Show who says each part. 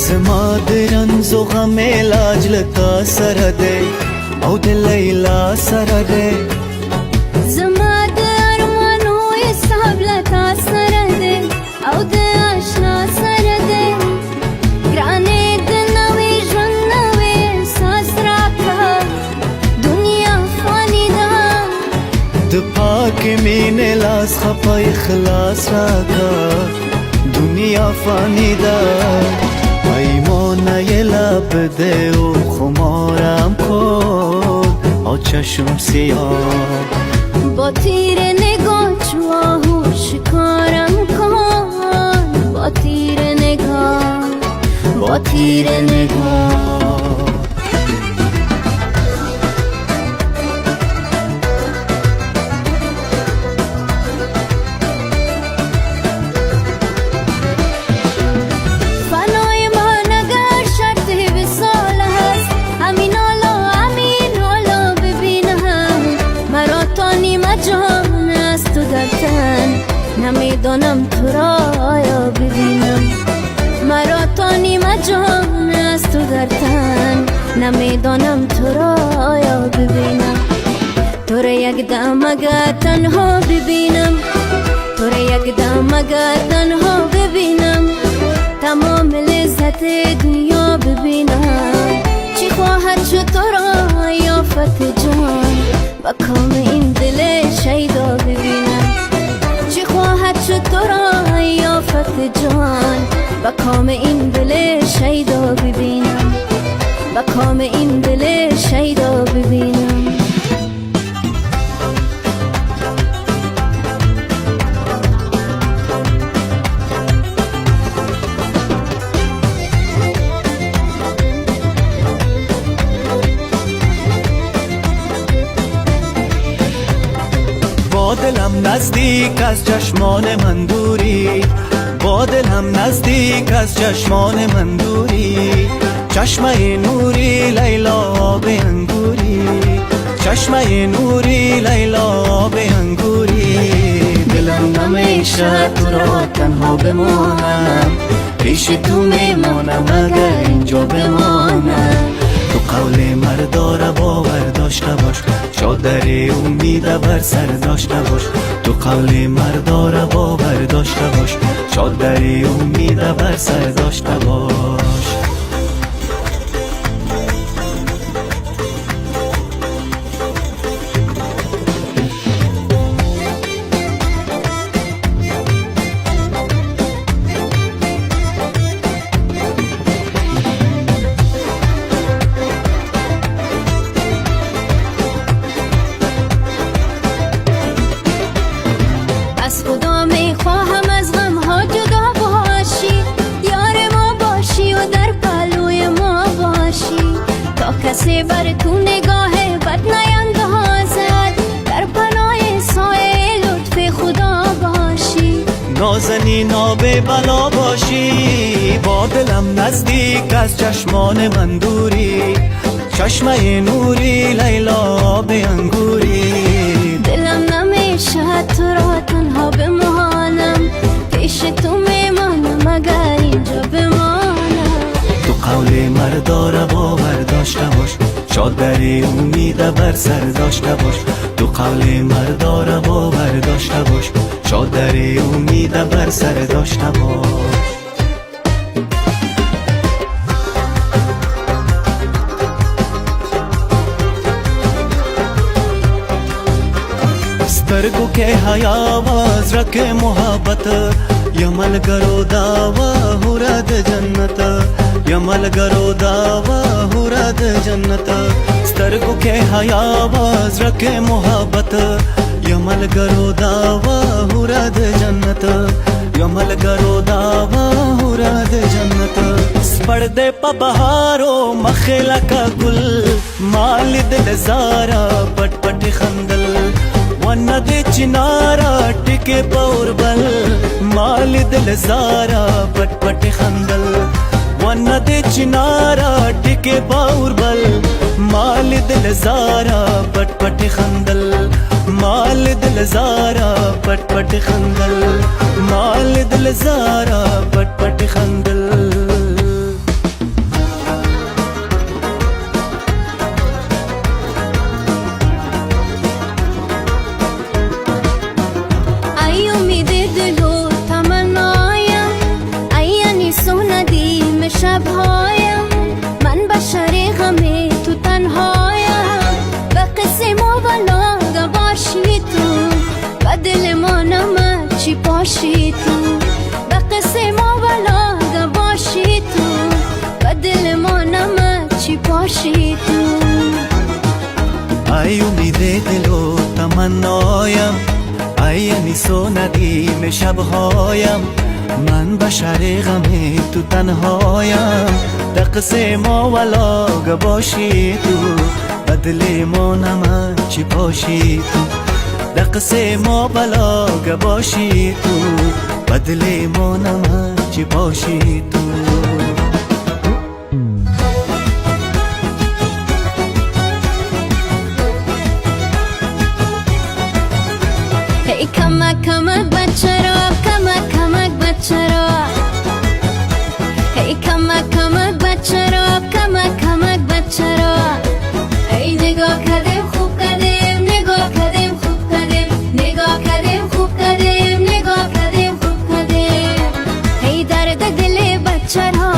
Speaker 1: زما د رنځ و غم علاج له تا سره دی او د لیلا سره دی
Speaker 2: زما د ارمانو حساب له تا سره دی او د اشنا سره دی ګرانې د نوي ژوند نوی احساس راکړه دنیا فاني ده
Speaker 1: د پاکې مینې لاس خپه اخلاص راکړه دنیا فانی ده ایمان یه لب ده و خمارم کن آ چشم سیاه
Speaker 2: با تیر نگاه چواه و شکارم کن با تیر نگاه با تیر نگاه نمیدانم تو را آیا ببینم مرا تا نیمه جان است تو در تن نمیدانم تو را آیا ببینم تو را یک دم اگر تنها ببینم تو را یک دم اگر تنها ببینم تمام لذت دنیا ببینم چی خواهد شد تو را یافت جان با کام این دل شیدا ببینم چی خواهد شد تو را یافت جان با کام این دل شیدا ببینم با کام این دل شیدا ببینم
Speaker 1: با دلم نزدیک از چشمان من دوری با دلم نزدیک از چشمان من دوری چشمه نوری لیلا به انگوری چشمه نوری لیلا به انگوری دلم نمیشه تو را تنها بمانم پیش تو میمانم اگر اینجا بمانم تو قول مردا را باور داشته باش چادر امید بر سر داشته باش تو قول مردا را باور داشته باش چادر امید بر سر داشته باش
Speaker 2: از خدا میخواهم از غم ها جدا باشی یار ما باشی و در پهلوی ما باشی تا کسی بر تو نگاه بد نیندازد در پناه سایه لطف خدا باشی
Speaker 1: نازنینا به بلا باشی با دلم نزدیک از چشمان من دوری چشمه نوری لیلا به انگوری
Speaker 2: دلم نمیشه تو را تنها بمانم پیش تو میمانم اگر اینجا بمانم
Speaker 1: تو قول مردا را باور داشته باش چادر امید بر سر داشته باش تو قول مردا را باور داشته باش چادر امید بر سر داشته باش سترګو کې حیا واز رکه محبت یمل ګرو داوا هورا د جنت یمل ګرو داوا هورا د جنت سترګو کې حیا واز رکه محبت یمل ګرو داوا هورا د جنت یمل ګرو داوا هورا د جنت سپړدې په بهارو مخلا کا ګل مال دل زارا پټ پټ خندل ون دے چنارا ٹکے پور بل مال دل زارا پٹ پٹ خندل ون دے چنارا ٹکے پور بل مال دل زارا پٹ پٹ خندل مال دل زارا پٹ پٹ خندل مال دل زارا پٹ پٹ خندل
Speaker 2: باشی تو به قصه ما بلاگ باشی تو به دل ما نمک چی پاشی تو
Speaker 1: ای امید دل و تمنایم ای انیس و ندیم شبهایم من بشر غم تو تنهایم دقس ما ولاگ باشی تو بدل ما نمک چی پاشی تو دقس ما بلاگ باشی تو بدل ما نمک چی پاشی تو
Speaker 2: ای کمک کمک بچه را کمک کمک بچه را ای کمک کمک بچه را کمک کمک بچه را ای نگاه کردیم خوب کردیم نگاه کردیم خوب کردیم نگاه کردیم خوب کردیم نگاه کردیم خوب کردیم ای درد دل بچه را